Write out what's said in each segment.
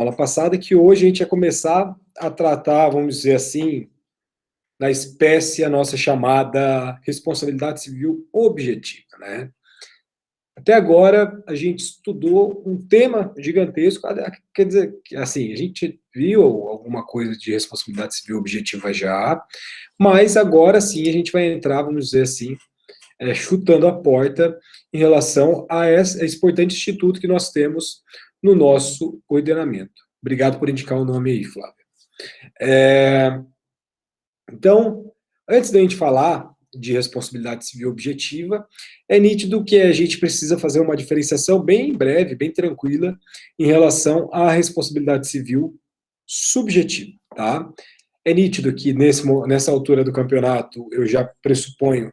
aula passada, que hoje a gente ia começar a tratar, vamos dizer assim, na espécie a nossa chamada responsabilidade civil objetiva, né? Até agora, a gente estudou um tema gigantesco, quer dizer, assim, a gente viu alguma coisa de responsabilidade civil objetiva já, mas agora sim a gente vai entrar, vamos dizer assim, chutando a porta em relação a esse importante instituto que nós temos no nosso ordenamento. Obrigado por indicar o nome aí, Flávia. Então, antes da gente falar de responsabilidade civil objetiva, é nítido que a gente precisa fazer uma diferenciação bem breve, bem tranquila, em relação à responsabilidade civil subjetiva, tá? É nítido que nessa altura do campeonato eu já pressuponho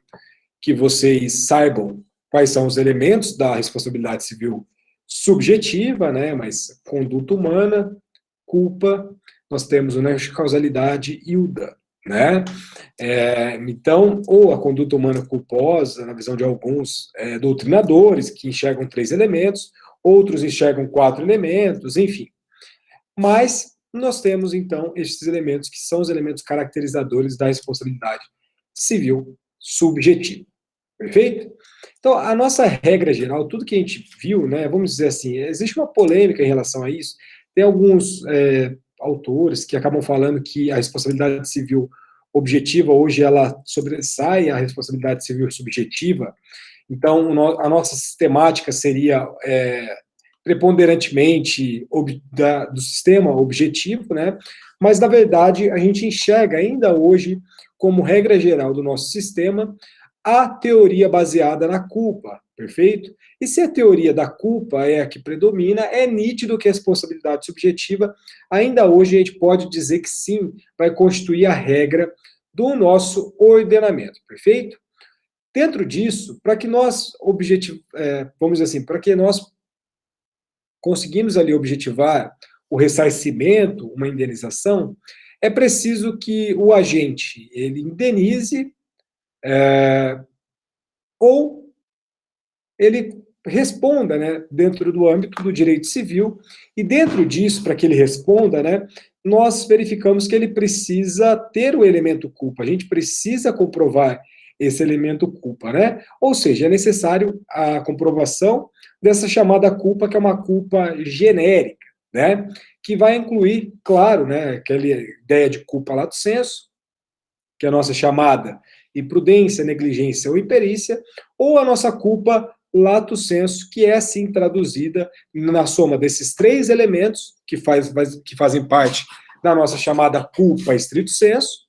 que vocês saibam quais são os elementos da responsabilidade civil subjetiva, né? Mas conduta humana, culpa, nós temos o nexo de causalidade e o dano, né? Então, ou a conduta humana culposa, na visão de alguns doutrinadores, que enxergam 3 elementos, outros enxergam 4 elementos, enfim. Mas nós temos, então, esses elementos que são os elementos caracterizadores da responsabilidade civil subjetiva. Perfeito? Então, a nossa regra geral, tudo que a gente viu, né, vamos dizer assim, existe uma polêmica em relação a isso. Tem alguns autores que acabam falando que a responsabilidade civil objetiva hoje ela sobressai a responsabilidade civil subjetiva. Então, a nossa sistemática seria preponderantemente do sistema objetivo, né? Mas, na verdade, a gente enxerga ainda hoje, como regra geral do nosso sistema, a teoria baseada na culpa, perfeito? E se a teoria da culpa é a que predomina, é nítido que a responsabilidade subjetiva, ainda hoje a gente pode dizer que sim, vai constituir a regra do nosso ordenamento, perfeito? Dentro disso, para que nós vamos dizer assim, para que nós conseguimos ali objetivar o ressarcimento, uma indenização, é preciso que o agente ele indenize ou ele responda, né, dentro do âmbito do direito civil, e dentro disso, para que ele responda, né, nós verificamos que ele precisa ter o elemento culpa, a gente precisa comprovar esse elemento culpa, né? Ou seja, é necessário a comprovação dessa chamada culpa, que é uma culpa genérica, né? Que vai incluir, claro, né, aquela ideia de culpa lato sensu, que é a nossa chamada imprudência, negligência ou imperícia, ou a nossa culpa lato sensu, que é assim traduzida na soma desses 3 elementos que fazem parte da nossa chamada culpa estrito sensu,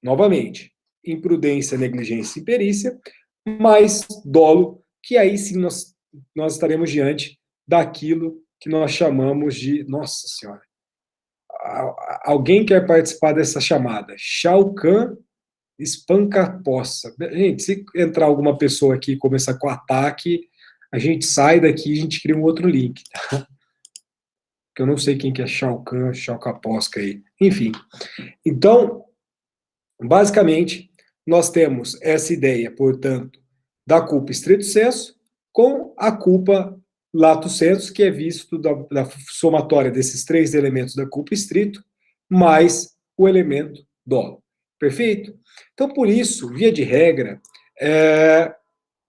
novamente, imprudência, negligência e imperícia, mais dolo, que aí sim nós estaremos diante daquilo que nós chamamos de, nossa senhora, alguém quer participar dessa chamada? Shao Kahn espanca a poça. Gente, se entrar alguma pessoa aqui e começar com ataque, a gente sai daqui e a gente cria um outro link. Tá? Que eu não sei quem que é Shao Kahn, Shao Caposca aí. Enfim. Então, basicamente, nós temos essa ideia, portanto, da culpa estrito sensu com a culpa lato sensu, que é visto da somatória desses 3 elementos da culpa estrito, mais o elemento dolo. Perfeito? Então, por isso, via de regra,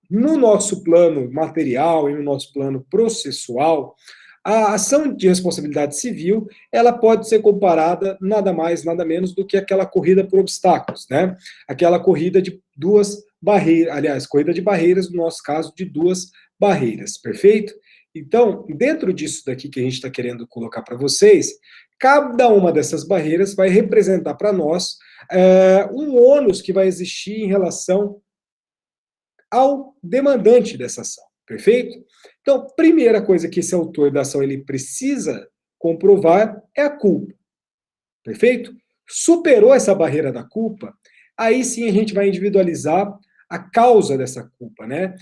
no nosso plano material e no nosso plano processual, a ação de responsabilidade civil, ela pode ser comparada nada mais, nada menos do que aquela corrida por obstáculos, né? Aquela corrida de 2 barreiras, aliás, corrida de barreiras, no nosso caso, de 2 barreiras, perfeito? Então, dentro disso daqui que a gente está querendo colocar para vocês, cada uma dessas barreiras vai representar para nós um ônus que vai existir em relação ao demandante dessa ação, perfeito? Então, primeira coisa que esse autor da ação ele precisa comprovar é a culpa, perfeito? Superou essa barreira da culpa, aí sim a gente vai individualizar a causa dessa culpa, né?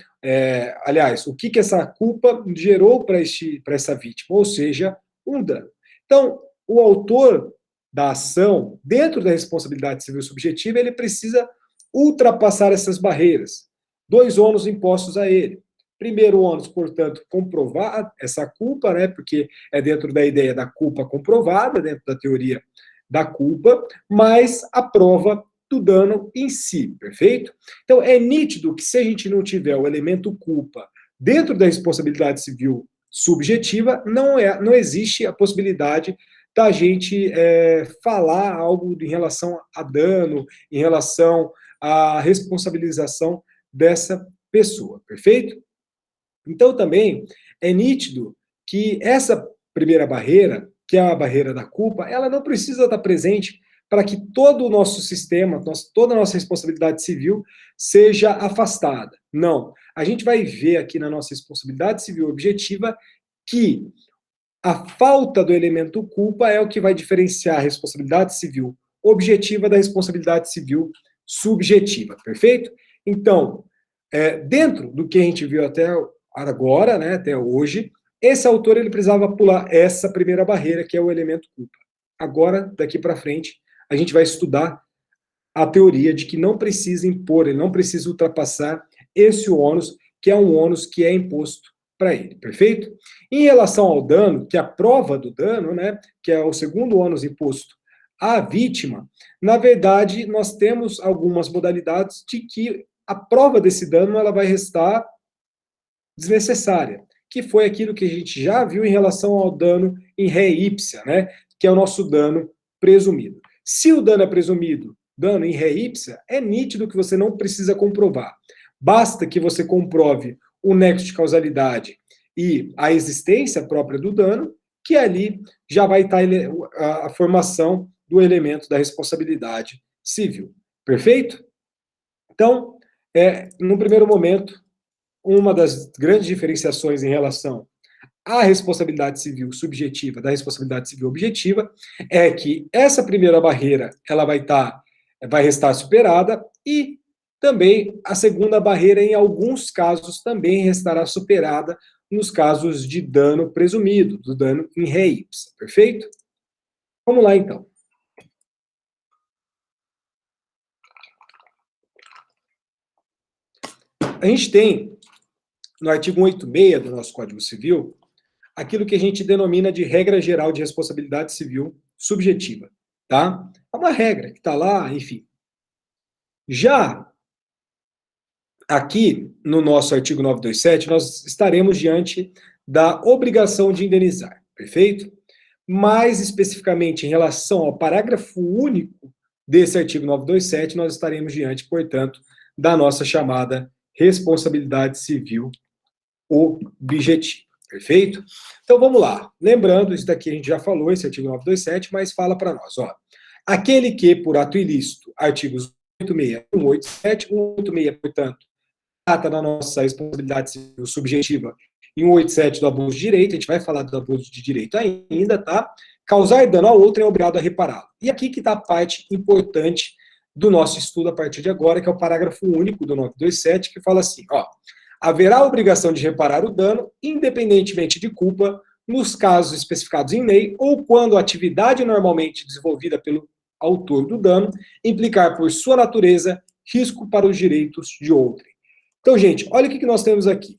Aliás, o que essa culpa gerou para essa vítima, ou seja, um dano. Então, o autor da ação, dentro da responsabilidade civil subjetiva, ele precisa ultrapassar essas barreiras, 2 ônus impostos a ele. Primeiro ônus, portanto, comprovar essa culpa, né, porque é dentro da ideia da culpa comprovada, dentro da teoria da culpa, mais a prova do dano em si, perfeito? Então, é nítido que se a gente não tiver o elemento culpa dentro da responsabilidade civil subjetiva, não existe a possibilidade da gente falar algo em relação a dano, em relação à responsabilização dessa pessoa, perfeito? Então, também é nítido que essa primeira barreira, que é a barreira da culpa, ela não precisa estar presente para que todo o nosso sistema, toda a nossa responsabilidade civil seja afastada. Não. A gente vai ver aqui na nossa responsabilidade civil objetiva que a falta do elemento culpa é o que vai diferenciar a responsabilidade civil objetiva da responsabilidade civil subjetiva, perfeito? Então, dentro do que a gente viu até agora, né, até hoje, esse autor ele precisava pular essa primeira barreira, que é o elemento culpa. Agora, daqui para frente, a gente vai estudar a teoria de que não precisa impor, ele não precisa ultrapassar esse ônus, que é um ônus que é imposto para ele, perfeito? Em relação ao dano, que é a prova do dano, né, que é o segundo ônus imposto à vítima, na verdade, nós temos algumas modalidades de que a prova desse dano ela vai restar desnecessária, que foi aquilo que a gente já viu em relação ao dano em ré ipsa, né, que é o nosso dano presumido. Se o dano é presumido, dano em ré ipsa, é nítido que você não precisa comprovar. Basta que você comprove o nexo de causalidade e a existência própria do dano, que ali já vai estar a formação do elemento da responsabilidade civil. Perfeito? Então, no primeiro momento, uma das grandes diferenciações em relação à responsabilidade civil subjetiva da responsabilidade civil objetiva é que essa primeira barreira ela vai restar superada e também a segunda barreira, em alguns casos, também restará superada nos casos de dano presumido, do dano em ré ipsa, perfeito? Vamos lá, então. A gente tem, no artigo 186 do nosso Código Civil, aquilo que a gente denomina de regra geral de responsabilidade civil subjetiva, tá? É uma regra que está lá, enfim. Já aqui, no nosso artigo 927, nós estaremos diante da obrigação de indenizar, perfeito? Mais especificamente, em relação ao parágrafo único desse artigo 927, nós estaremos diante, portanto, da nossa chamada responsabilidade civil objetiva, perfeito? Então, vamos lá. Lembrando, isso daqui a gente já falou, esse artigo 927, mas fala para nós, ó. Aquele que, por ato ilícito, artigos 186, 187, 186, portanto, trata da nossa responsabilidade civil subjetiva em 187 do abuso de direito, a gente vai falar do abuso de direito ainda, tá? Causar dano a outro é obrigado a repará-lo. E aqui que está a parte importante do nosso estudo a partir de agora, que é o parágrafo único do 927, que fala assim, ó, haverá a obrigação de reparar o dano, independentemente de culpa, nos casos especificados em lei, ou quando a atividade normalmente desenvolvida pelo autor do dano implicar por sua natureza risco para os direitos de outrem. Então, gente, olha o que nós temos aqui.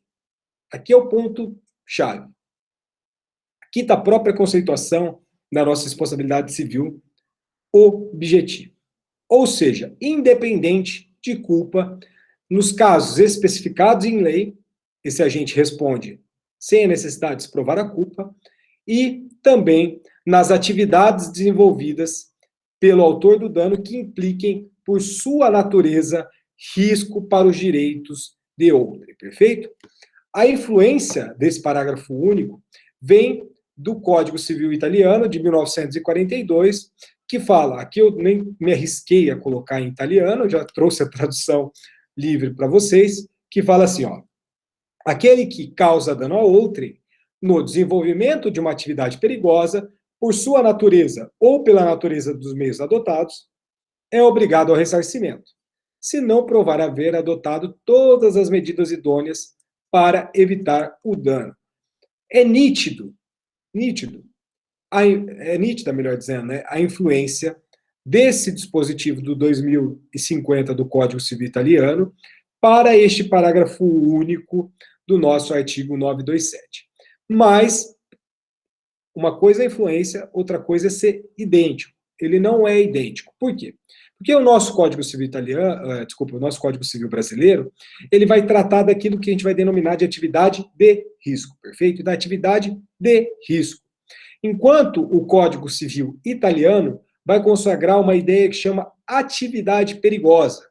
Aqui é o ponto-chave. Aqui está a própria conceituação da nossa responsabilidade civil objetiva. Ou seja, independente de culpa, nos casos especificados em lei, esse agente responde sem a necessidade de se provar a culpa, e também nas atividades desenvolvidas pelo autor do dano que impliquem, por sua natureza, risco para os direitos de outrem, perfeito? A influência desse parágrafo único vem do Código Civil Italiano, de 1942, que fala, aqui eu nem me arrisquei a colocar em italiano, já trouxe a tradução livre para vocês, que fala assim, ó, aquele que causa dano a outrem no desenvolvimento de uma atividade perigosa, por sua natureza ou pela natureza dos meios adotados, é obrigado ao ressarcimento, se não provar haver adotado todas as medidas idôneas para evitar o dano. É nítido, é nítida, melhor dizendo, né, a influência desse dispositivo do 2050 do Código Civil Italiano para este parágrafo único do nosso artigo 927. Mas uma coisa é influência, outra coisa é ser idêntico. Ele não é idêntico. Por quê? Porque o nosso Código Civil italiano, o nosso Código Civil brasileiro, ele vai tratar daquilo que a gente vai denominar de atividade de risco, perfeito? Da atividade de risco. Enquanto o Código Civil italiano vai consagrar uma ideia que chama atividade perigosa.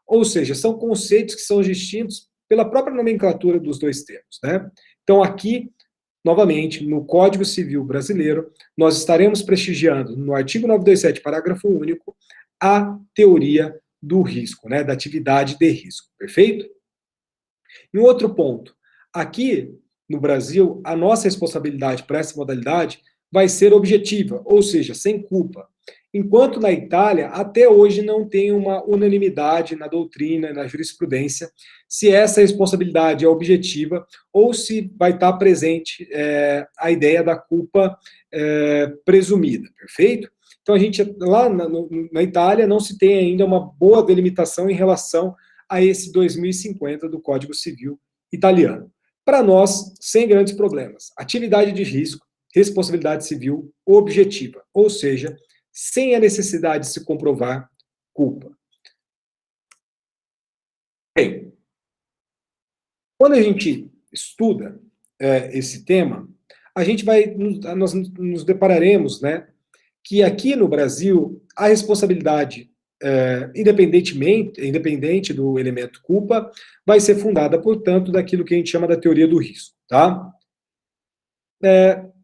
Ou seja, são conceitos que são distintos pela própria nomenclatura dos dois termos, né? Então, aqui, novamente, no Código Civil brasileiro, nós estaremos prestigiando, no artigo 927, parágrafo único, a teoria do risco, né, da atividade de risco, perfeito? E um outro ponto, aqui no Brasil, a nossa responsabilidade para essa modalidade vai ser objetiva, ou seja, sem culpa. Enquanto na Itália, até hoje não tem uma unanimidade na doutrina, na jurisprudência, se essa responsabilidade é objetiva ou se vai estar presente a ideia da culpa presumida, perfeito? Então, a gente, lá na Itália, não se tem ainda uma boa delimitação em relação a esse 2050 do Código Civil italiano. Para nós, sem grandes problemas. Atividade de risco, responsabilidade civil objetiva, ou seja, sem a necessidade de se comprovar culpa. Bem, quando a gente estuda esse tema, nós nos depararemos, né, que aqui no Brasil a responsabilidade independente do elemento culpa, vai ser fundada, portanto, daquilo que a gente chama da teoria do risco, tá?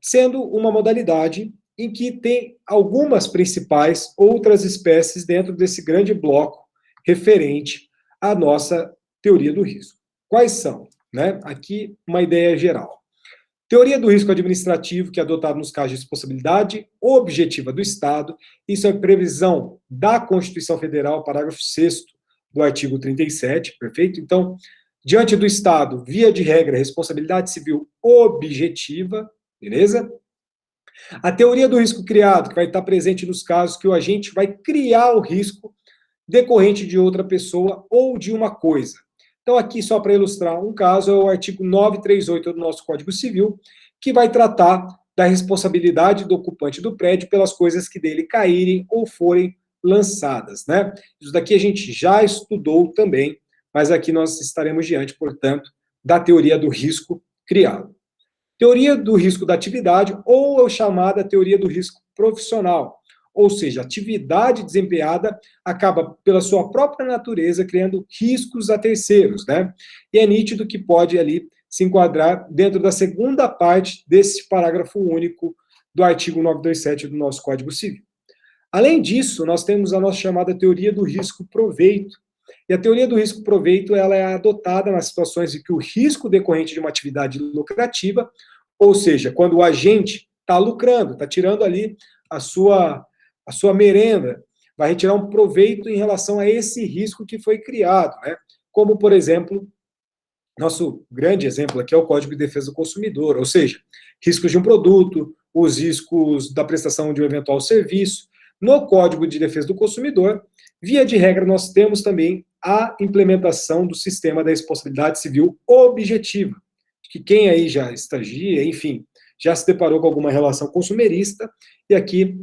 Sendo uma modalidade em que tem algumas principais outras espécies dentro desse grande bloco referente à nossa teoria do risco. Quais são? Né? Aqui uma ideia geral. Teoria do risco administrativo, que é adotado nos casos de responsabilidade objetiva do Estado. Isso é previsão da Constituição Federal, parágrafo 6º do artigo 37, perfeito? Então, diante do Estado, via de regra, responsabilidade civil objetiva, beleza? A teoria do risco criado, que vai estar presente nos casos que o agente vai criar o risco decorrente de outra pessoa ou de uma coisa. Então, aqui, só para ilustrar um caso, é o artigo 938 do nosso Código Civil, que vai tratar da responsabilidade do ocupante do prédio pelas coisas que dele caírem ou forem lançadas, né? Isso daqui a gente já estudou também, mas aqui nós estaremos diante, portanto, da teoria do risco criado. Teoria do risco da atividade, ou chamada teoria do risco profissional, ou seja, a atividade desempenhada acaba, pela sua própria natureza, criando riscos a terceiros, né? E é nítido que pode ali se enquadrar dentro da segunda parte desse parágrafo único do artigo 927 do nosso Código Civil. Além disso, nós temos a nossa chamada teoria do risco proveito. E a teoria do risco proveito, ela é adotada nas situações em que o risco decorrente de uma atividade lucrativa, ou seja, quando o agente está lucrando, está tirando ali a sua merenda, vai retirar um proveito em relação a esse risco que foi criado, né? Como, por exemplo, nosso grande exemplo aqui é o Código de Defesa do Consumidor, ou seja, riscos de um produto, os riscos da prestação de um eventual serviço. No Código de Defesa do Consumidor, via de regra, nós temos também a implementação do sistema da responsabilidade civil objetiva, que quem aí já estagia, enfim, já se deparou com alguma relação consumerista, e aqui,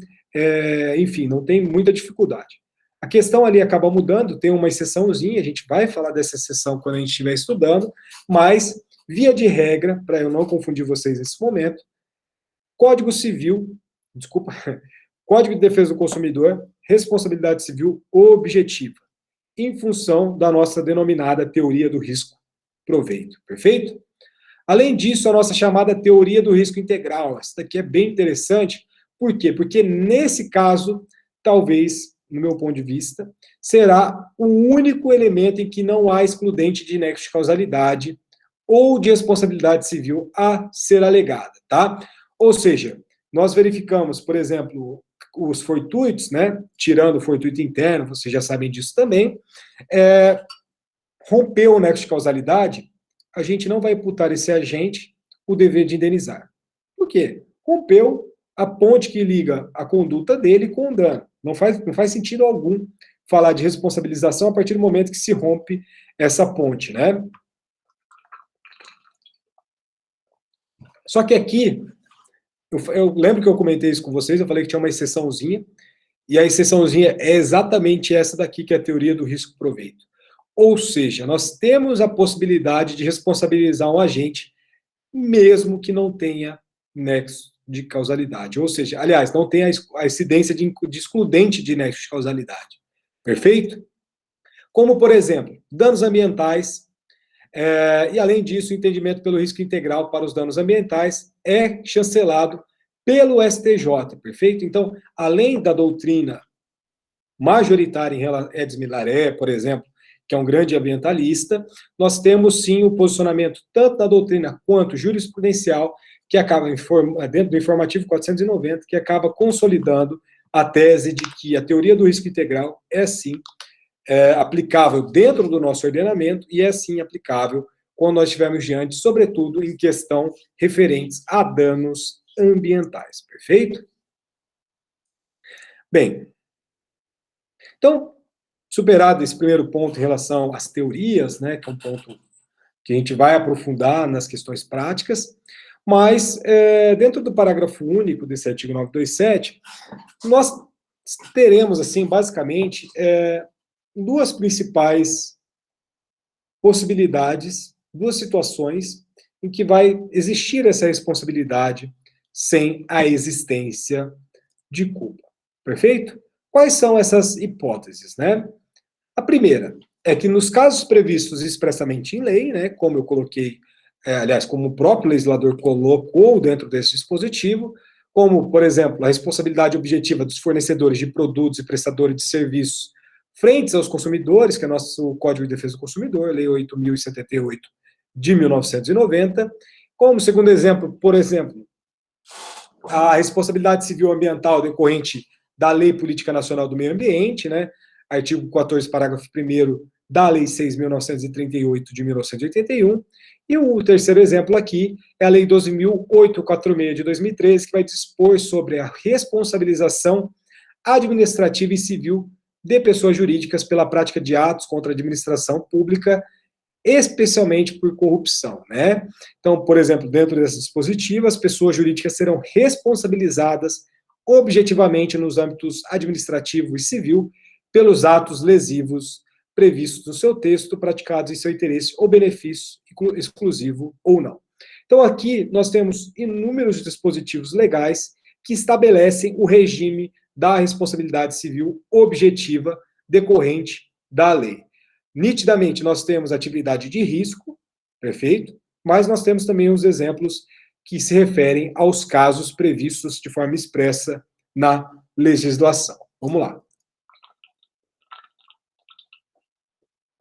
enfim, não tem muita dificuldade. A questão ali acaba mudando, tem uma exceçãozinha, a gente vai falar dessa exceção quando a gente estiver estudando, mas, via de regra, para eu não confundir vocês nesse momento, Código Civil, desculpa, Código de Defesa do Consumidor, responsabilidade civil objetiva, em função da nossa denominada teoria do risco proveito, perfeito? Além disso, a nossa chamada teoria do risco integral, essa daqui é bem interessante, por quê? Porque nesse caso, talvez, no meu ponto de vista, será o único elemento em que não há excludente de nexo de causalidade ou de responsabilidade civil a ser alegada, tá? Ou seja, nós verificamos, por exemplo, os fortuitos, né? Tirando o fortuito interno, vocês já sabem disso também, rompeu o nexo de causalidade, a gente não vai imputar esse agente o dever de indenizar. Por quê? Rompeu a ponte que liga a conduta dele com o dano. Não faz sentido algum falar de responsabilização a partir do momento que se rompe essa ponte, né? Só que aqui, eu lembro que eu comentei isso com vocês, eu falei que tinha uma exceçãozinha, e a exceçãozinha é exatamente essa daqui, que é a teoria do risco-proveito. Ou seja, nós temos a possibilidade de responsabilizar um agente, mesmo que não tenha nexo de causalidade. Ou seja, aliás, não tenha a incidência de excludente de nexo de causalidade. Perfeito? Como, por exemplo, danos ambientais, e além disso, o entendimento pelo risco integral para os danos ambientais é chancelado pelo STJ, perfeito? Então, além da doutrina majoritária em relação a Edson Milaré, por exemplo, que é um grande ambientalista, nós temos sim o posicionamento tanto da doutrina quanto jurisprudencial, que acaba dentro do informativo 490, que acaba consolidando a tese de que a teoria do risco integral é sim aplicável dentro do nosso ordenamento e é sim aplicável quando nós estivermos diante, sobretudo em questão referentes a danos ambientais, perfeito? Bem, então, superado esse primeiro ponto em relação às teorias, né, que é um ponto que a gente vai aprofundar nas questões práticas, mas dentro do parágrafo único desse artigo 927, nós teremos, assim, basicamente, duas principais possibilidades, duas situações em que vai existir essa responsabilidade sem a existência de culpa. Perfeito? Quais são essas hipóteses, né? A primeira é que nos casos previstos expressamente em lei, né, como eu coloquei, aliás, como o próprio legislador colocou dentro desse dispositivo, como, por exemplo, a responsabilidade objetiva dos fornecedores de produtos e prestadores de serviços frente aos consumidores, que é nosso Código de Defesa do Consumidor, Lei 8.078 de 1990. Como segundo exemplo, por exemplo, a responsabilidade civil ambiental decorrente da Lei Política Nacional do Meio Ambiente, né, artigo 14, parágrafo 1º da Lei 6.938 de 1981, e o terceiro exemplo aqui é a Lei 12.846 de 2013, que vai dispor sobre a responsabilização administrativa e civil de pessoas jurídicas pela prática de atos contra a administração pública, especialmente por corrupção, né? Então, por exemplo, dentro desse dispositivo, as pessoas jurídicas serão responsabilizadas objetivamente nos âmbitos administrativo e civil pelos atos lesivos previstos no seu texto, praticados em seu interesse ou benefício exclusivo ou não. Então, aqui nós temos inúmeros dispositivos legais que estabelecem o regime da responsabilidade civil objetiva decorrente da lei. Nitidamente, nós temos atividade de risco, perfeito, mas nós temos também os exemplos que se referem aos casos previstos de forma expressa na legislação. Vamos lá.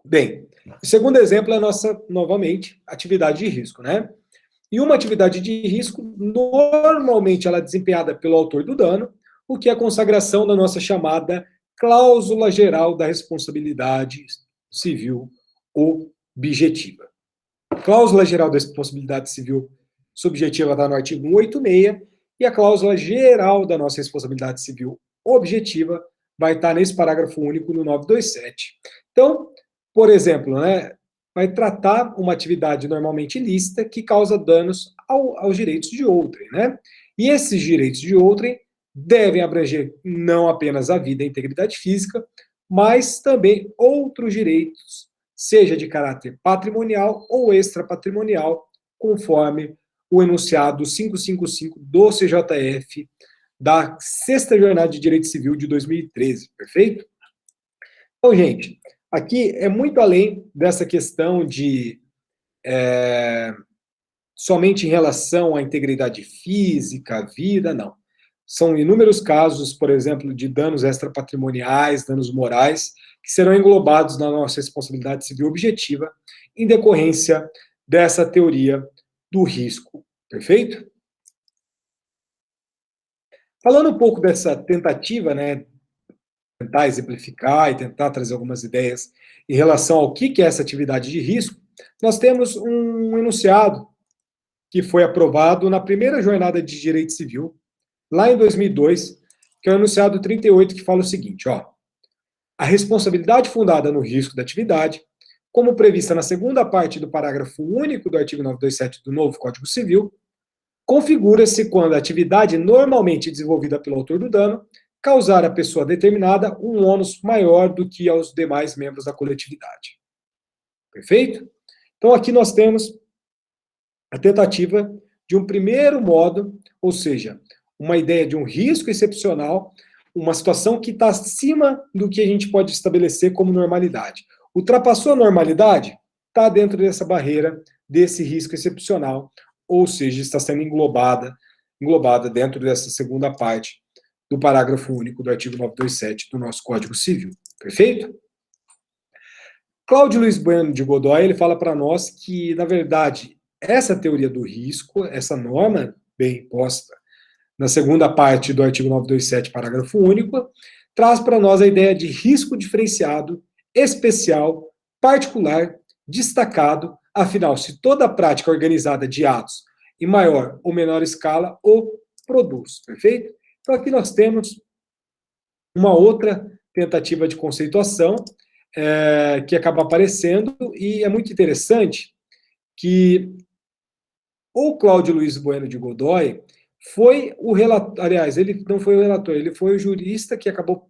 Bem, o segundo exemplo é a nossa, novamente, atividade de risco, né? E uma atividade de risco, normalmente ela é desempenhada pelo autor do dano, o que é a consagração da nossa chamada cláusula geral da responsabilidade civil objetiva. A cláusula geral da responsabilidade civil subjetiva está no artigo 186, e a cláusula geral da nossa responsabilidade civil objetiva vai estar nesse parágrafo único no 927. Então, por exemplo, né, vai tratar uma atividade normalmente ilícita que causa danos aos direitos de outrem, né? E esses direitos de outrem devem abranger não apenas a vida e a integridade física, mas também outros direitos, seja de caráter patrimonial ou extrapatrimonial, conforme o enunciado 555 do CJF da Sexta Jornada de Direito Civil de 2013, perfeito? Então, gente, aqui é muito além dessa questão de somente em relação à integridade física, à vida, não. São inúmeros casos, por exemplo, de danos extrapatrimoniais, danos morais, que serão englobados na nossa responsabilidade civil objetiva, em decorrência dessa teoria do risco. Perfeito? Falando um pouco dessa tentativa, né, tentar exemplificar e tentar trazer algumas ideias em relação ao que é essa atividade de risco, nós temos um enunciado que foi aprovado na primeira jornada de direito civil, lá em 2002, que é o enunciado 38, que fala o seguinte, ó: a responsabilidade fundada no risco da atividade, como prevista na segunda parte do parágrafo único do artigo 927 do novo Código Civil, configura-se quando a atividade normalmente desenvolvida pelo autor do dano causar à pessoa determinada um ônus maior do que aos demais membros da coletividade. Perfeito? Então aqui nós temos a tentativa de um primeiro modo, ou seja, uma ideia de um risco excepcional, uma situação que está acima do que a gente pode estabelecer como normalidade. Ultrapassou a normalidade, está dentro dessa barreira, desse risco excepcional, ou seja, está sendo englobada dentro dessa segunda parte do parágrafo único do artigo 927 do nosso Código Civil. Perfeito? Cláudio Luiz Bueno de Godoy, ele fala para nós que, na verdade, essa teoria do risco, essa norma bem posta na segunda parte do artigo 927, parágrafo único, traz para nós a ideia de risco diferenciado, especial, particular, destacado, afinal, se toda prática organizada de atos em maior ou menor escala o produz, perfeito? Então aqui nós temos uma outra tentativa de conceituação que acaba aparecendo, e é muito interessante que o Cláudio Luiz Bueno de Godoy foi o relator, aliás, ele não foi o relator, ele foi o jurista que acabou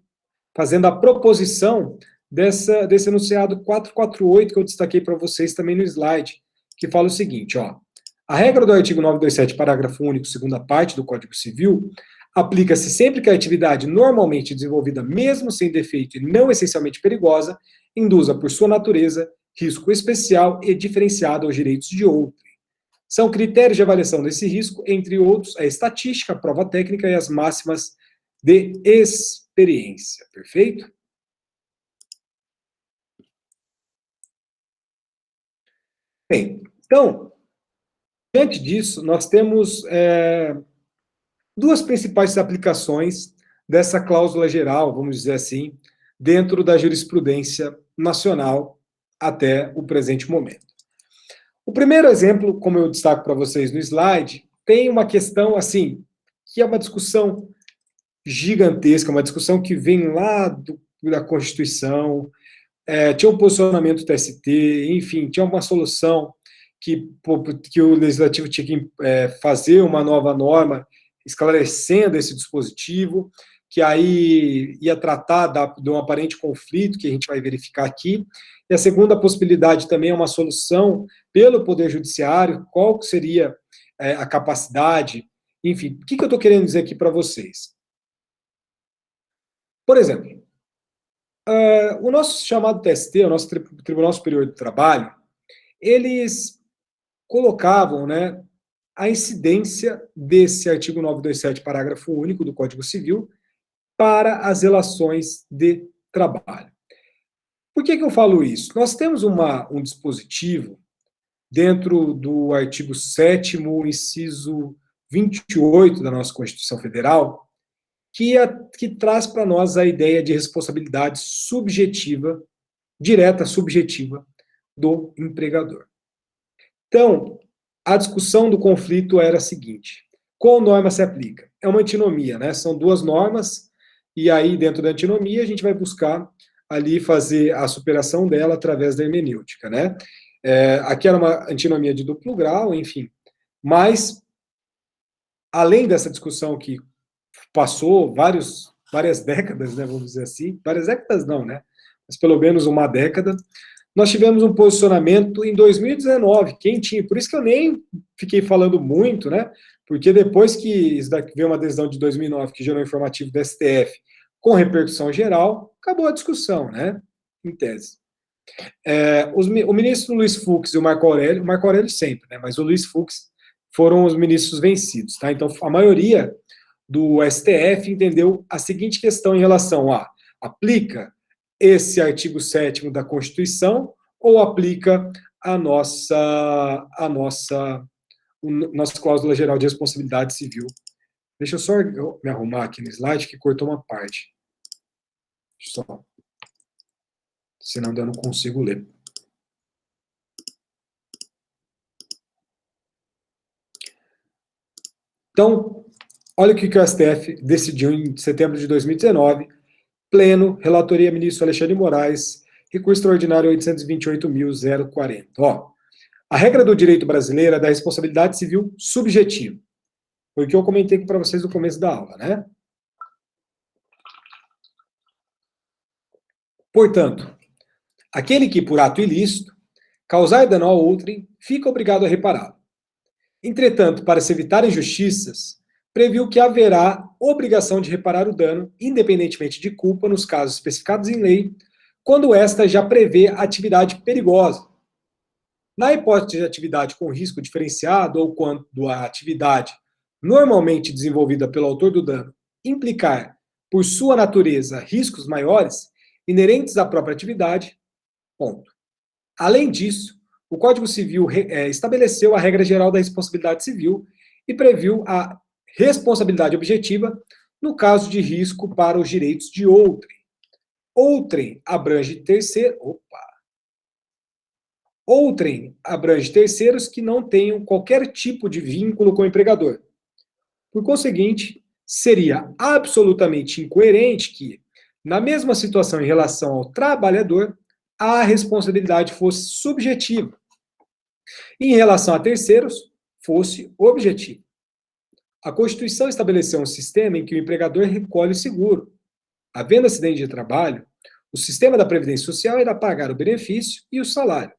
fazendo a proposição desse enunciado 448 que eu destaquei para vocês também no slide, que fala o seguinte, ó: a regra do artigo 927, parágrafo único, segunda parte do Código Civil, aplica-se sempre que a atividade normalmente desenvolvida, mesmo sem defeito e não essencialmente perigosa, induza por sua natureza risco especial e diferenciado aos direitos de outrem. São critérios de avaliação desse risco, entre outros, a estatística, a prova técnica e as máximas de experiência. Perfeito? Bem, então, diante disso, nós temos duas principais aplicações dessa cláusula geral, vamos dizer assim, dentro da jurisprudência nacional até o presente momento. O primeiro exemplo, como eu destaco para vocês no slide, tem uma questão, assim, que é uma discussão gigantesca, uma discussão que vem lá da Constituição, tinha um posicionamento do TST, enfim, tinha uma solução que o Legislativo tinha que fazer uma nova norma esclarecendo esse dispositivo, que aí ia tratar de um aparente conflito, que a gente vai verificar aqui. E a segunda possibilidade também é uma solução pelo Poder Judiciário, qual seria a capacidade, enfim, o que eu estou querendo dizer aqui para vocês? Por exemplo, o nosso chamado TST, o nosso Tribunal Superior do Trabalho, eles colocavam, né, a incidência desse artigo 927, parágrafo único do Código Civil, para as relações de trabalho. Por que eu falo isso? Nós temos um dispositivo dentro do artigo 7º, inciso 28 da nossa Constituição Federal, que traz para nós a ideia de responsabilidade subjetiva, direta subjetiva, do empregador. Então, a discussão do conflito era a seguinte: qual norma se aplica? É uma antinomia, né? São duas normas, e aí, dentro da antinomia, a gente vai buscar ali fazer a superação dela através da hermenêutica, né? Aqui era uma antinomia de duplo grau, enfim. Mas, além dessa discussão que passou várias décadas, né, vamos dizer assim, várias décadas não, né? Mas pelo menos uma década, nós tivemos um posicionamento em 2019, quentinho, por isso que eu nem fiquei falando muito, né? Porque depois que isso daqui veio uma decisão de 2009 que gerou um informativo do STF com repercussão geral, acabou a discussão, né? Em tese. O ministro Luiz Fux e o Marco Aurélio sempre, né? Mas o Luiz Fux foram os ministros vencidos, tá? Então a maioria do STF entendeu a seguinte questão em relação a: aplica esse artigo 7º da Constituição ou aplica a nossa cláusula geral de responsabilidade civil? Deixa eu só me arrumar aqui no slide, que cortou uma parte. Só. Senão eu não consigo ler. Então, olha o que o STF decidiu em setembro de 2019, pleno, relatoria ministro Alexandre de Moraes, recurso extraordinário 828.040. Ó, a regra do direito brasileiro é da responsabilidade civil subjetiva. Foi o que eu comentei para vocês no começo da aula, né? Portanto, aquele que, por ato ilícito, causar dano a outrem, fica obrigado a repará-lo. Entretanto, para se evitar injustiças, previu que haverá obrigação de reparar o dano, independentemente de culpa, nos casos especificados em lei, quando esta já prevê atividade perigosa. Na hipótese de atividade com risco diferenciado ou quando a atividade normalmente desenvolvida pelo autor do dano implicar, por sua natureza, riscos maiores inerentes à própria atividade, ponto. Além disso, o Código Civil estabeleceu a regra geral da responsabilidade civil e previu a responsabilidade objetiva no caso de risco para os direitos de outrem. Outrem abrange terceiros que não tenham qualquer tipo de vínculo com o empregador. Por conseguinte, seria absolutamente incoerente que, na mesma situação em relação ao trabalhador, a responsabilidade fosse subjetiva e, em relação a terceiros, fosse objetiva. A Constituição estabeleceu um sistema em que o empregador recolhe o seguro. Havendo acidente de trabalho, o sistema da Previdência Social irá pagar o benefício e o salário.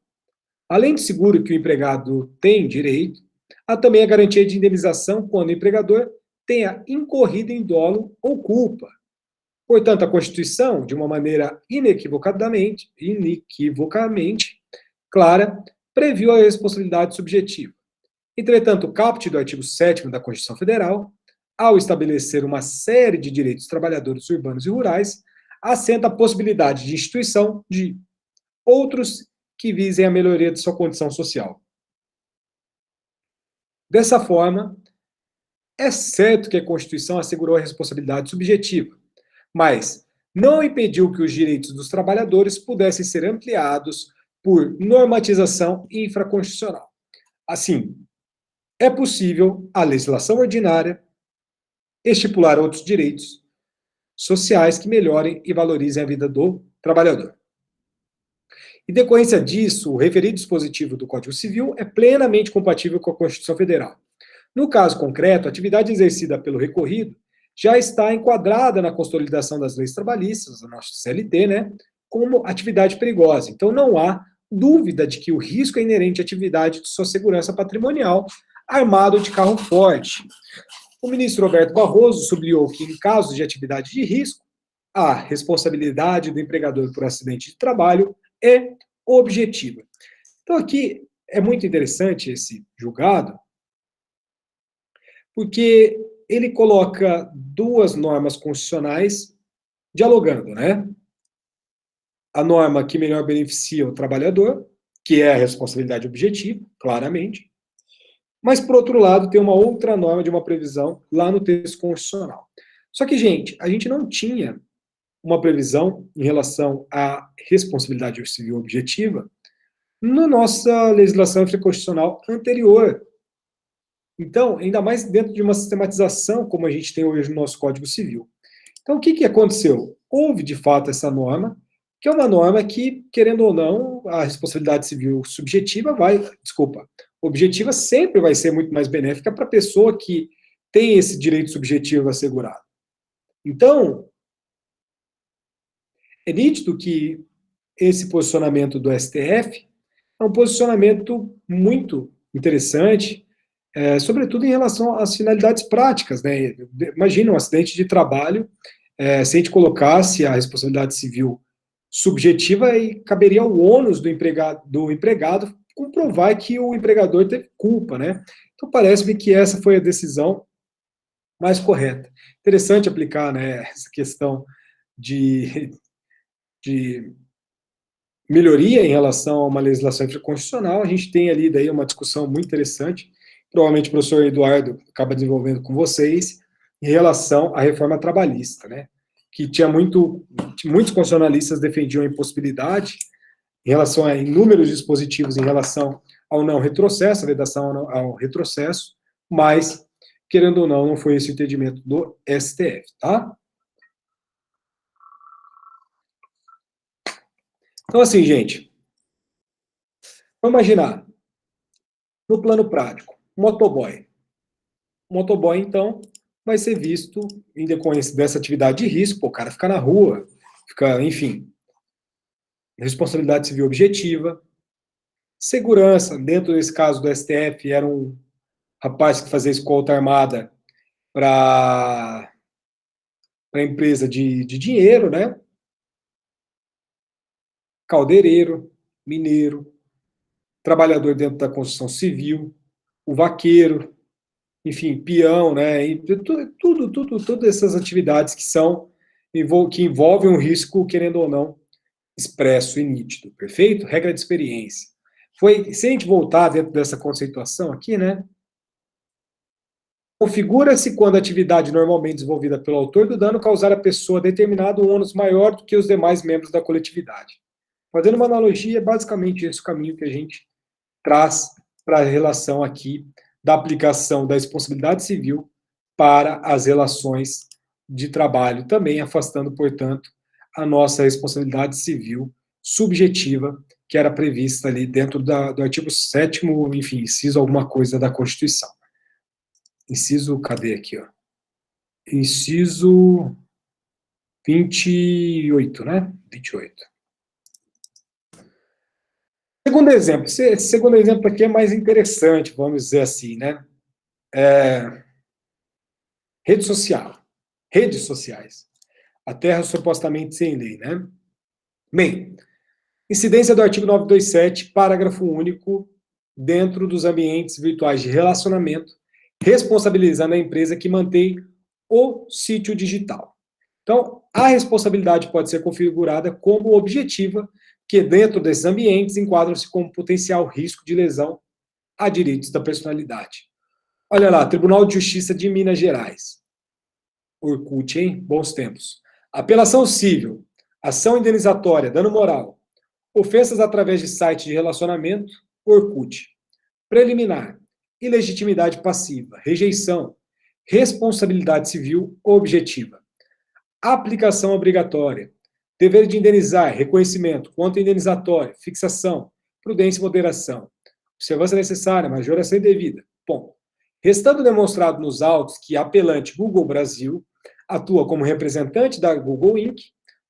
Além do seguro que o empregado tem direito, há também a garantia de indenização quando o empregador tenha incorrido em dolo ou culpa. Portanto, a Constituição, de uma maneira inequivocamente clara, previu a responsabilidade subjetiva. Entretanto, o caput do artigo 7º da Constituição Federal, ao estabelecer uma série de direitos dos trabalhadores urbanos e rurais, assenta a possibilidade de instituição de outros que visem a melhoria de sua condição social. Dessa forma, é certo que a Constituição assegurou a responsabilidade subjetiva, mas não impediu que os direitos dos trabalhadores pudessem ser ampliados por normatização infraconstitucional. Assim, é possível a legislação ordinária estipular outros direitos sociais que melhorem e valorizem a vida do trabalhador. Em decorrência disso, o referido dispositivo do Código Civil é plenamente compatível com a Constituição Federal. No caso concreto, a atividade exercida pelo recorrido já está enquadrada na consolidação das leis trabalhistas, a nossa CLT, né, como atividade perigosa. Então, não há dúvida de que o risco é inerente à atividade de sua segurança patrimonial, armado de carro forte. O ministro Roberto Barroso sublinhou que, em casos de atividade de risco, a responsabilidade do empregador por acidente de trabalho é objetiva. Então, aqui é muito interessante esse julgado, porque ele coloca duas normas constitucionais dialogando, né? A norma que melhor beneficia o trabalhador, que é a responsabilidade objetiva, claramente, mas, por outro lado, tem uma outra norma de uma previsão lá no texto constitucional. Só que, gente, a gente não tinha uma previsão em relação à responsabilidade civil objetiva na nossa legislação infraconstitucional anterior. Então, ainda mais dentro de uma sistematização como a gente tem hoje no nosso Código Civil. Então, o que aconteceu? Houve, de fato, essa norma, que é uma norma que, querendo ou não, a responsabilidade civil objetiva sempre vai ser muito mais benéfica para a pessoa que tem esse direito subjetivo assegurado. Então, é nítido que esse posicionamento do STF é um posicionamento muito interessante, sobretudo em relação às finalidades práticas, né? Imagina um acidente de trabalho, se a gente colocasse a responsabilidade civil subjetiva, e caberia ao ônus do empregado comprovar que o empregador teve culpa, né? Então parece-me que essa foi a decisão mais correta. Interessante aplicar, né, essa questão de melhoria em relação a uma legislação infraconstitucional. A gente tem ali daí uma discussão muito interessante, provavelmente o professor Eduardo acaba desenvolvendo com vocês, em relação à reforma trabalhista, né? Que muitos constitucionalistas defendiam a impossibilidade em relação a inúmeros dispositivos em relação ao não retrocesso, a vedação ao retrocesso, mas, querendo ou não, não foi esse o entendimento do STF, tá? Então, assim, gente, vamos imaginar, no plano prático, motoboy. O motoboy, então, vai ser visto, em decorrência dessa atividade de risco, pô, o cara fica na rua, fica, enfim, responsabilidade civil objetiva. Segurança, dentro desse caso do STF, era um rapaz que fazia escolta armada para a empresa de dinheiro, né? Caldeireiro, mineiro, trabalhador dentro da construção civil, o vaqueiro, enfim, peão, né? E todas essas atividades que são que envolvem um risco, querendo ou não, expresso e nítido, perfeito? Regra de experiência. Se a gente voltar dentro dessa conceituação aqui, né? Configura-se quando a atividade normalmente desenvolvida pelo autor do dano causar à pessoa determinado um ônus maior do que os demais membros da coletividade. Fazendo uma analogia, é basicamente esse o caminho que a gente traz para a relação aqui da aplicação da responsabilidade civil para as relações de trabalho, também afastando, portanto, a nossa responsabilidade civil subjetiva, que era prevista ali dentro do artigo 7º, enfim, inciso alguma coisa da Constituição. Inciso, cadê aqui, ó? Inciso 28, né? 28. Esse segundo exemplo aqui é mais interessante, vamos dizer assim, né? Rede social. Redes sociais. A Terra supostamente sem lei, né? Bem, incidência do artigo 927, parágrafo único, dentro dos ambientes virtuais de relacionamento, responsabilizando a empresa que mantém o sítio digital. Então, a responsabilidade pode ser configurada como objetiva, que dentro desses ambientes enquadram-se como potencial risco de lesão a direitos da personalidade. Olha lá, Tribunal de Justiça de Minas Gerais. Orkut, hein? Bons tempos. Apelação civil, ação indenizatória, dano moral, ofensas através de site de relacionamento, Orkut. Preliminar, ilegitimidade passiva, rejeição, responsabilidade civil objetiva. Aplicação obrigatória, dever de indenizar, reconhecimento, conta indenizatória, fixação, prudência e moderação, observância necessária, majoração indevida. Ponto. Restando demonstrado nos autos que a apelante Google Brasil atua como representante da Google Inc.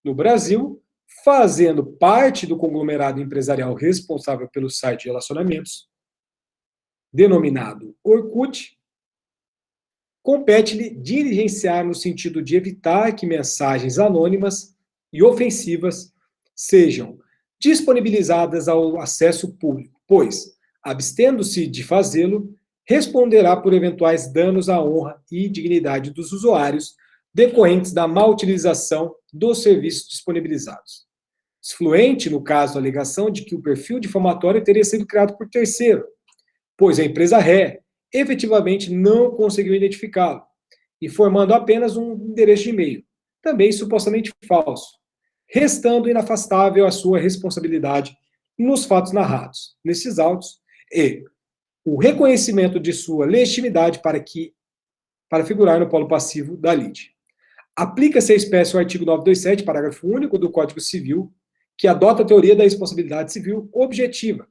no Brasil, fazendo parte do conglomerado empresarial responsável pelo site de relacionamentos, denominado Orkut, compete-lhe diligenciar no sentido de evitar que mensagens anônimas e ofensivas sejam disponibilizadas ao acesso público, pois, abstendo-se de fazê-lo, responderá por eventuais danos à honra e dignidade dos usuários decorrentes da má utilização dos serviços disponibilizados. Excluente, no caso, a alegação de que o perfil difamatório teria sido criado por terceiro, pois a empresa ré efetivamente não conseguiu identificá-lo, informando apenas um endereço de e-mail, também supostamente falso, restando inafastável a sua responsabilidade nos fatos narrados nesses autos e o reconhecimento de sua legitimidade para figurar no polo passivo da lide. Aplica-se a espécie o artigo 927, parágrafo único do Código Civil, que adota a teoria da responsabilidade civil objetiva,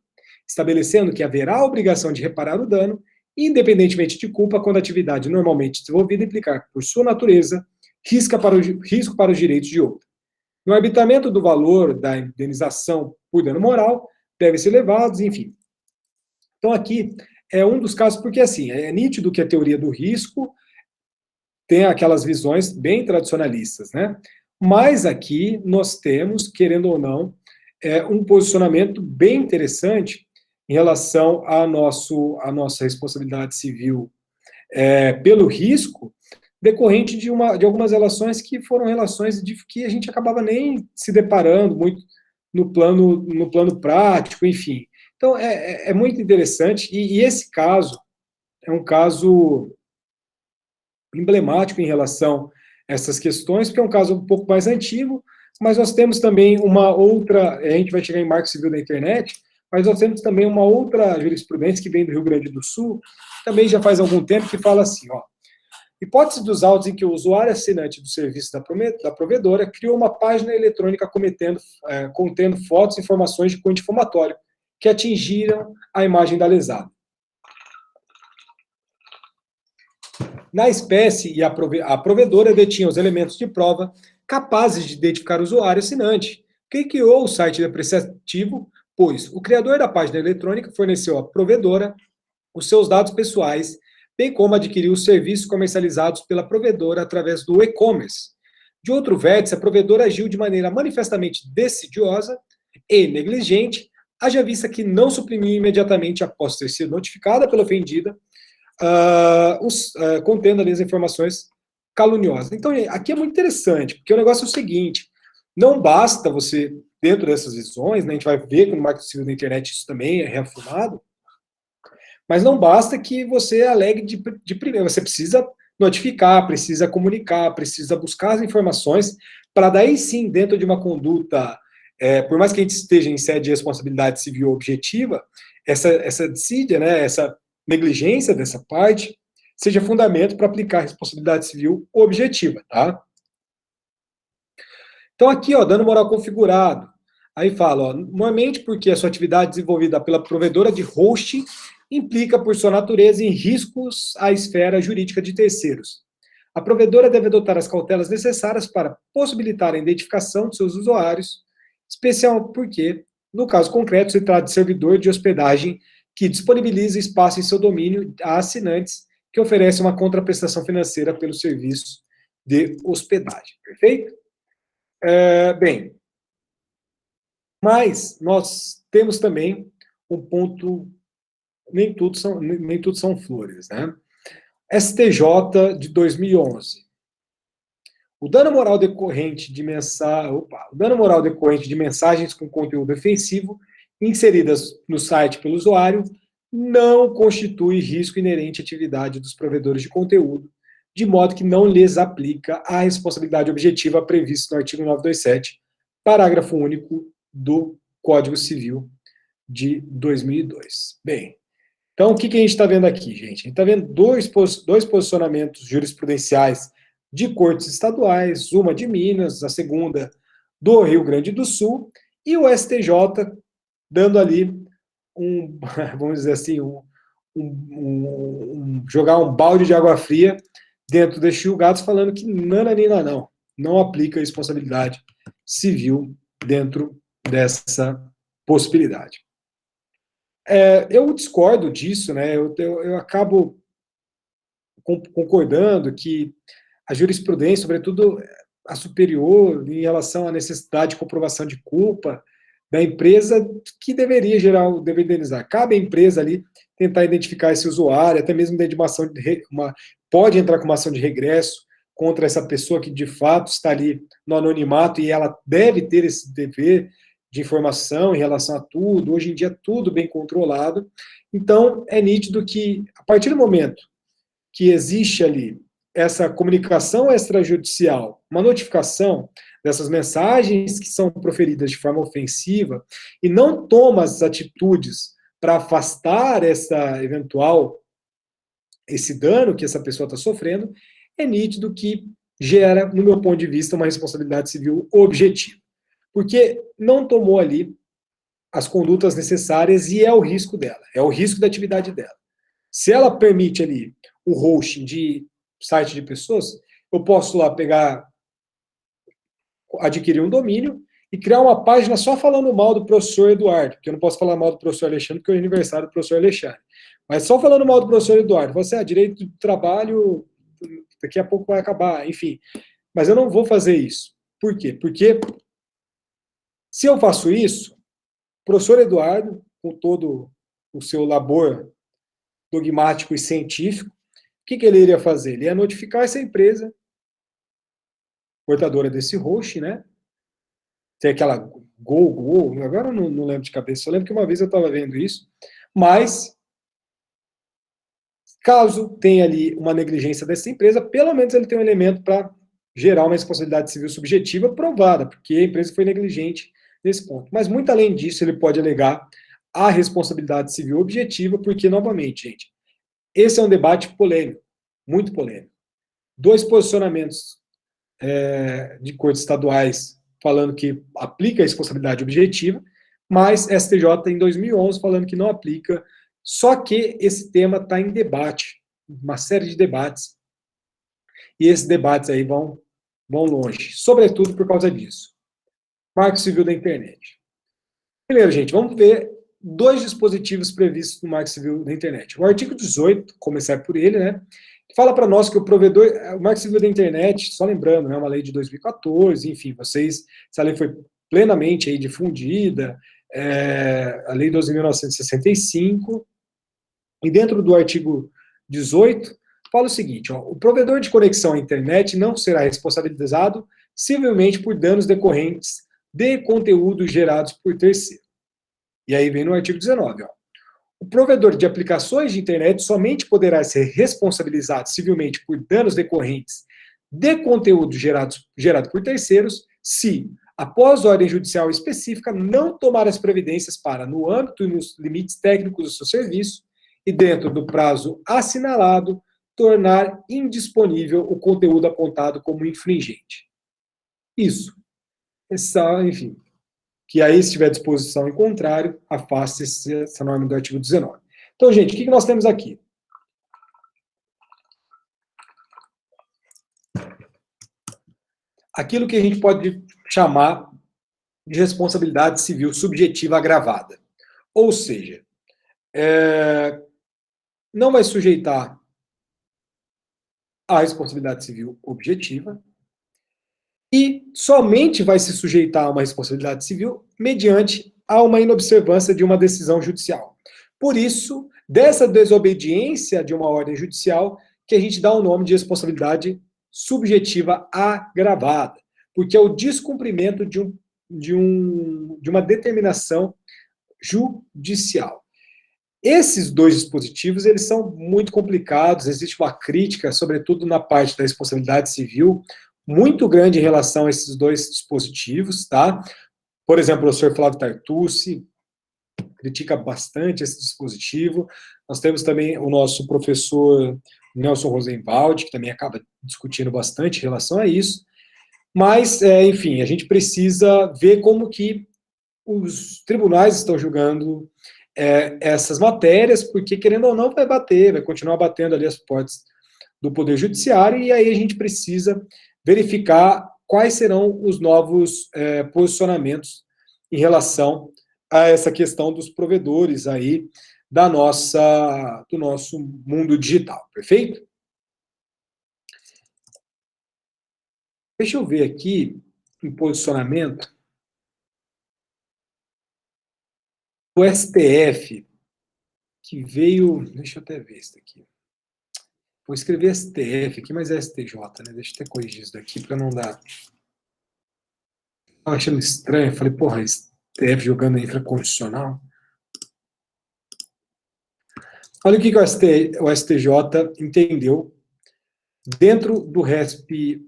estabelecendo que haverá a obrigação de reparar o dano, independentemente de culpa, quando a atividade normalmente desenvolvida implicar, por sua natureza, risco para os direitos de outro. No arbitramento do valor da indenização por dano moral, devem ser levados, enfim. Então, aqui é um dos casos, porque assim, é nítido que a teoria do risco tem aquelas visões bem tradicionalistas, né? Mas aqui nós temos, querendo ou não, um posicionamento bem interessante em relação à nossa responsabilidade civil pelo risco, decorrente de algumas relações que foram relações que a gente acabava nem se deparando muito no plano prático, enfim. Então, é muito interessante, e esse caso é um caso emblemático em relação a essas questões, porque é um caso um pouco mais antigo, mas nós temos também uma outra, a gente vai chegar em marco civil da internet, mas nós temos também uma outra jurisprudência que vem do Rio Grande do Sul, também já faz algum tempo, que fala assim, ó, hipótese dos autos em que o usuário assinante do serviço da provedora criou uma página eletrônica contendo fotos e informações de cunho difamatório que atingiram a imagem da lesada. Na espécie, e a provedora detinha os elementos de prova capazes de identificar o usuário assinante. Quem criou o site depreciativo, pois o criador da página eletrônica forneceu à provedora os seus dados pessoais, bem como adquiriu os serviços comercializados pela provedora através do e-commerce. De outro vértice, a provedora agiu de maneira manifestamente decidiosa e negligente, haja vista que não suprimiu imediatamente após ter sido notificada pela ofendida, contendo ali as informações caluniosas. Então, aqui é muito interessante, porque o negócio é o seguinte, não basta você, dentro dessas visões, né, a gente vai ver que no marco civil da internet isso também é reafirmado, mas não basta que você alegue de primeiro, você precisa notificar, precisa comunicar, precisa buscar as informações, para daí sim, dentro de uma conduta, por mais que a gente esteja em sede de responsabilidade civil objetiva, essa dissídia, né, essa negligência dessa parte, seja fundamento para aplicar a responsabilidade civil objetiva, tá? Então aqui, ó, dano moral configurado, aí fala, ó, normalmente porque a sua atividade desenvolvida pela provedora de hosting implica, por sua natureza, em riscos à esfera jurídica de terceiros. A provedora deve adotar as cautelas necessárias para possibilitar a identificação de seus usuários, especial porque, no caso concreto, se trata de servidor de hospedagem que disponibiliza espaço em seu domínio a assinantes que oferecem uma contraprestação financeira pelo serviço de hospedagem. Perfeito? Bem, mas nós temos também um ponto, nem tudo são flores, né? STJ de 2011. O dano moral decorrente de o dano moral decorrente de mensagens com conteúdo ofensivo inseridas no site pelo usuário não constitui risco inerente à atividade dos provedores de conteúdo, de modo que não lhes aplica a responsabilidade objetiva prevista no artigo 927, parágrafo único do Código Civil de 2002. Bem, então o que a gente está vendo aqui, gente? A gente está vendo dois posicionamentos jurisprudenciais de cortes estaduais, uma de Minas, a segunda do Rio Grande do Sul, e o STJ dando ali vamos dizer assim, jogar um balde de água fria dentro destes julgados, falando que nananina não aplica a responsabilidade civil dentro dessa possibilidade. Eu discordo disso, né? Eu acabo concordando que a jurisprudência, sobretudo a superior, em relação à necessidade de comprovação de culpa da empresa, que deveria gerar o dever indenizar. Cabe à empresa ali tentar identificar esse usuário, até mesmo dentro de pode entrar com uma ação de regresso contra essa pessoa que de fato está ali no anonimato e ela deve ter esse dever de informação em relação a tudo. Hoje em dia tudo bem controlado. Então é nítido que a partir do momento que existe ali essa comunicação extrajudicial, uma notificação dessas mensagens que são proferidas de forma ofensiva e não toma as atitudes para afastar esse dano que essa pessoa está sofrendo, é nítido que gera, no meu ponto de vista, uma responsabilidade civil objetiva. Porque não tomou ali as condutas necessárias e é o risco dela, é o risco da atividade dela. Se ela permite ali o hosting de site de pessoas, eu posso lá adquirir um domínio e criar uma página só falando mal do professor Eduardo, porque eu não posso falar mal do professor Alexandre, porque é o aniversário do professor Alexandre. Mas só falando mal do professor Eduardo, você, direito do trabalho, daqui a pouco vai acabar, enfim. Mas eu não vou fazer isso. Por quê? Porque se eu faço isso, o professor Eduardo, com todo o seu labor dogmático e científico, o que ele iria fazer? Ele ia notificar essa empresa portadora desse host, né? Tem aquela Go, agora eu não lembro de cabeça, só lembro que uma vez eu estava vendo isso, mas caso tenha ali uma negligência dessa empresa, pelo menos ele tem um elemento para gerar uma responsabilidade civil subjetiva provada, porque a empresa foi negligente nesse ponto. Mas muito além disso, ele pode alegar a responsabilidade civil objetiva, porque, novamente, gente, esse é um debate polêmico, muito polêmico. Dois posicionamentos de cortes estaduais falando que aplica a responsabilidade objetiva, mas STJ em 2011 falando que não aplica, só que esse tema está em debate, uma série de debates e esses debates aí vão longe, sobretudo por causa disso. Marco Civil da Internet. Primeiro, gente, vamos ver dois dispositivos previstos no Marco Civil da Internet. O artigo 18, começar por ele, né, fala para nós que o provedor, o Marco Civil da Internet, só lembrando, é uma lei de 2014, enfim, essa lei foi plenamente aí difundida, a lei 12.965, e dentro do artigo 18, fala o seguinte, ó, o provedor de conexão à internet não será responsabilizado civilmente por danos decorrentes de conteúdos gerados por terceiro. E aí vem no artigo 19, ó. O provedor de aplicações de internet somente poderá ser responsabilizado civilmente por danos decorrentes de conteúdo gerado por terceiros se, após ordem judicial específica, não tomar as providências para, no âmbito e nos limites técnicos do seu serviço e dentro do prazo assinalado, tornar indisponível o conteúdo apontado como infringente. Isso. Enfim, que aí, se tiver disposição em contrário, afaste essa norma do artigo 19. Então, gente, o que nós temos aqui? Aquilo que a gente pode chamar de responsabilidade civil subjetiva agravada. Ou seja, não vai sujeitar à responsabilidade civil objetiva e somente vai se sujeitar a uma responsabilidade civil mediante a uma inobservância de uma decisão judicial. Por isso, dessa desobediência de uma ordem judicial, que a gente dá o nome de responsabilidade subjetiva agravada, porque é o descumprimento de uma determinação judicial. Esses dois dispositivos, eles são muito complicados, existe uma crítica, sobretudo na parte da responsabilidade civil, muito grande em relação a esses dois dispositivos, tá? Por exemplo, o professor Flávio Tartucci critica bastante esse dispositivo. Nós temos também o nosso professor Nelson Rosenwald, que também acaba discutindo bastante em relação a isso. Mas, enfim, a gente precisa ver como que os tribunais estão julgando essas matérias, porque, querendo ou não, vai continuar batendo ali as portas do Poder Judiciário, e aí a gente precisa verificar quais serão os novos posicionamentos em relação a essa questão dos provedores aí do nosso mundo digital, perfeito? Deixa eu ver aqui em posicionamento o STF, que veio, deixa eu até ver isso aqui. Vou escrever STF aqui, mas é STJ, né? Deixa eu até corrigir isso daqui para não dar. Estava achando estranho, falei, porra, STF jogando a infraconstitucional. Olha o que o STJ entendeu dentro do RESP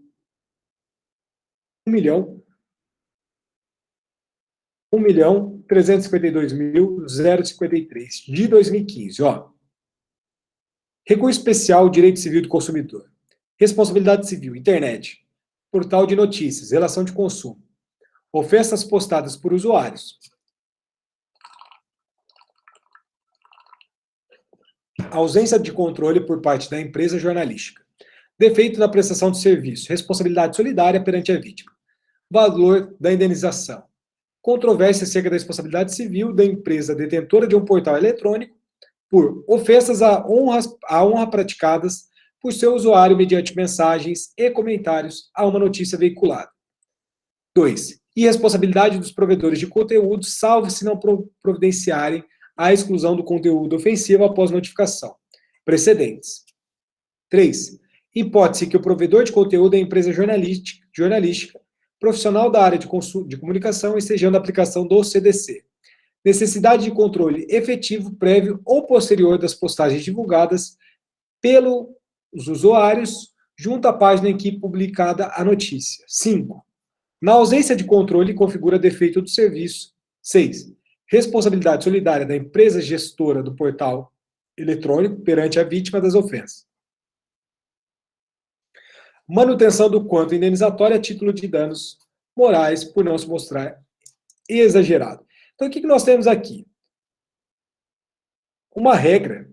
1.352.053 de 2015, ó. Recurso especial, direito civil do consumidor. Responsabilidade civil, internet. Portal de notícias, relação de consumo. Ofensas postadas por usuários. Ausência de controle por parte da empresa jornalística. Defeito na prestação de serviço. Responsabilidade solidária perante a vítima. Valor da indenização. Controvérsia acerca da responsabilidade civil da empresa detentora de um portal eletrônico por ofensas à honra praticadas por seu usuário mediante mensagens e comentários a uma notícia veiculada. 2. Irresponsabilidade dos provedores de conteúdo, salvo se não providenciarem a exclusão do conteúdo ofensivo após notificação. Precedentes. 3. Hipótese que o provedor de conteúdo é empresa jornalística, profissional da área de comunicação e sejando a aplicação do CDC. Necessidade de controle efetivo, prévio ou posterior das postagens divulgadas pelos usuários junto à página em que publicada a notícia. 5. Na ausência de controle, configura defeito do serviço. 6. Responsabilidade solidária da empresa gestora do portal eletrônico perante a vítima das ofensas. Manutenção do quanto indenizatório a título de danos morais por não se mostrar exagerado. Então, o que nós temos aqui? Uma regra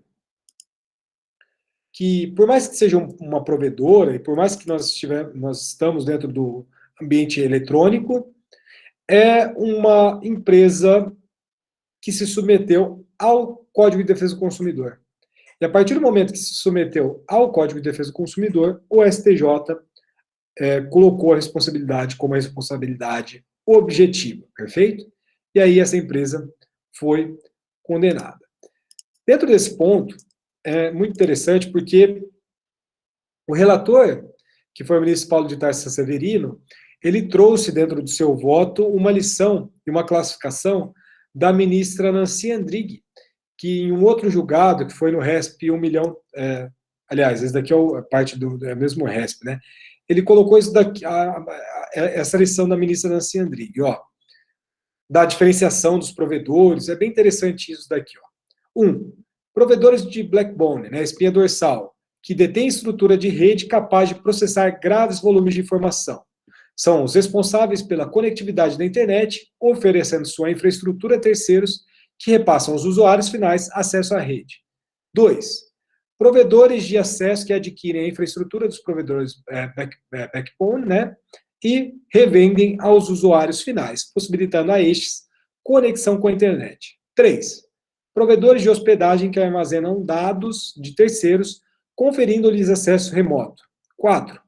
que, por mais que seja uma provedora, e por mais que nós estamos dentro do ambiente eletrônico, é uma empresa que se submeteu ao Código de Defesa do Consumidor. E a partir do momento que se submeteu ao Código de Defesa do Consumidor, o STJ colocou a responsabilidade como a responsabilidade objetiva, perfeito? E aí essa empresa foi condenada. Dentro desse ponto, é muito interessante porque o relator, que foi o ministro Paulo de Tarso Severino, ele trouxe dentro do seu voto uma lição e uma classificação da ministra Nancy Andrighi, que em um outro julgado, que foi no RESP 1 milhão, aliás, esse daqui é parte do mesmo RESP, né? Ele colocou isso daqui, essa lição da ministra Nancy Andrighi, ó, da diferenciação dos provedores, é bem interessante isso daqui, ó. Provedores de backbone, né, espinha dorsal, que detêm estrutura de rede capaz de processar graves volumes de informação. São os responsáveis pela conectividade da internet, oferecendo sua infraestrutura a terceiros que repassam aos usuários finais acesso à rede. 2. Provedores de acesso que adquirem a infraestrutura dos provedores backbone, né, e revendem aos usuários finais, possibilitando a estes conexão com a internet. 3. Provedores de hospedagem que armazenam dados de terceiros, conferindo-lhes acesso remoto. 4.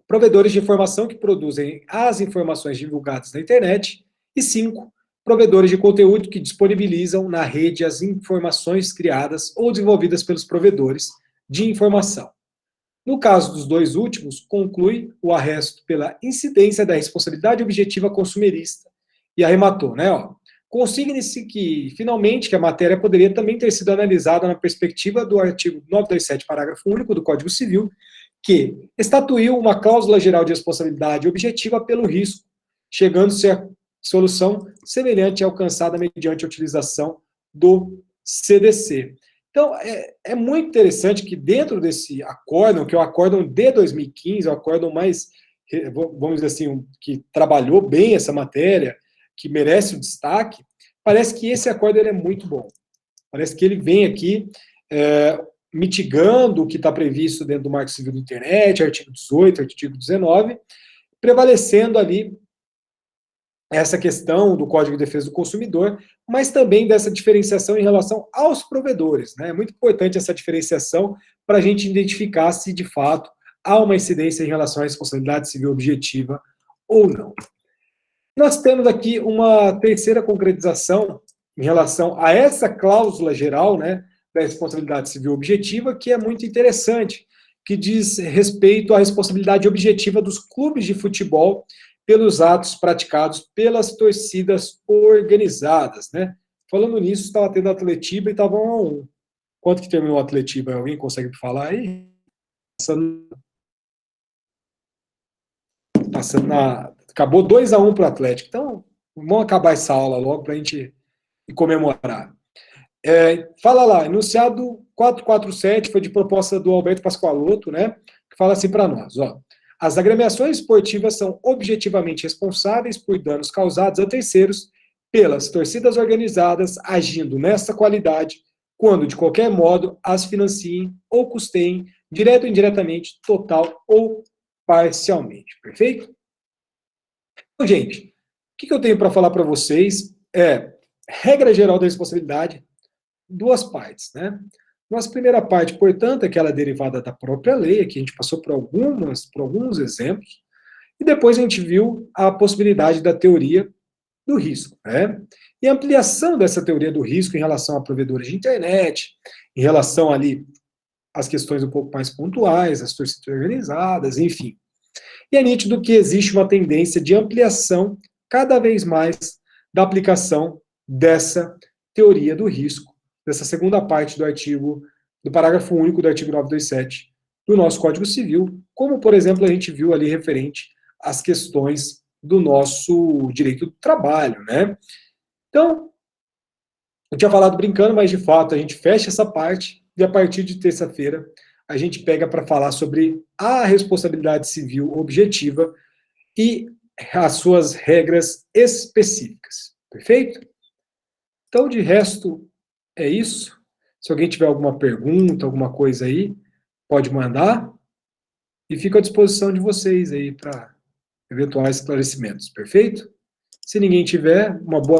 Provedores de informação que produzem as informações divulgadas na internet. E 5. Provedores de conteúdo que disponibilizam na rede as informações criadas ou desenvolvidas pelos provedores de informação. No caso dos dois últimos, conclui o arresto pela incidência da responsabilidade objetiva consumerista. E arrematou, né? Consigne-se que, finalmente, que a matéria poderia também ter sido analisada na perspectiva do artigo 927, parágrafo único do Código Civil, que estatuiu uma cláusula geral de responsabilidade objetiva pelo risco, chegando-se a solução semelhante alcançada mediante a utilização do CDC. Então, é muito interessante que dentro desse acórdão, que é o acórdão de 2015, o acórdão mais, vamos dizer assim, que trabalhou bem essa matéria, que merece o destaque, parece que esse acórdão é muito bom. Parece que ele vem aqui mitigando o que está previsto dentro do Marco Civil da Internet, artigo 18, artigo 19, prevalecendo ali essa questão do Código de Defesa do Consumidor, mas também dessa diferenciação em relação aos provedores, né? É muito importante essa diferenciação para a gente identificar se, de fato, há uma incidência em relação à responsabilidade civil objetiva ou não. Nós temos aqui uma terceira concretização em relação a essa cláusula geral, né, da responsabilidade civil objetiva, que é muito interessante, que diz respeito à responsabilidade objetiva dos clubes de futebol pelos atos praticados pelas torcidas organizadas, né? Falando nisso, estava tendo Atletiba e estava 1-1. Quanto que terminou o Atletiba? Alguém consegue me falar aí? Acabou 2-1 para o Atlético. Então, vamos acabar essa aula logo para a gente comemorar. Fala lá, enunciado 447 foi de proposta do Alberto Pascoaloto, né? Que fala assim para nós, ó. As agremiações esportivas são objetivamente responsáveis por danos causados a terceiros pelas torcidas organizadas agindo nessa qualidade, quando, de qualquer modo, as financiem ou custeiem, direto ou indiretamente, total ou parcialmente. Perfeito? Então, gente, o que eu tenho para falar para vocês regra geral da responsabilidade, duas partes, né? Nossa primeira parte, portanto, é aquela derivada da própria lei, aqui a gente passou por alguns exemplos, e depois a gente viu a possibilidade da teoria do risco, né? E a ampliação dessa teoria do risco em relação a provedores de internet, em relação ali às questões um pouco mais pontuais, as torcidas organizadas, enfim. E é nítido que existe uma tendência de ampliação cada vez mais da aplicação dessa teoria do risco, dessa segunda parte do parágrafo único do artigo 927 do nosso Código Civil, como, por exemplo, a gente viu ali referente às questões do nosso direito do trabalho, né? Então, eu tinha falado brincando, mas de fato a gente fecha essa parte e a partir de terça-feira a gente pega para falar sobre a responsabilidade civil objetiva e as suas regras específicas. Perfeito? Então, de resto, é isso. Se alguém tiver alguma pergunta, alguma coisa aí, pode mandar, e fico à disposição de vocês aí para eventuais esclarecimentos, perfeito? Se ninguém tiver, uma boa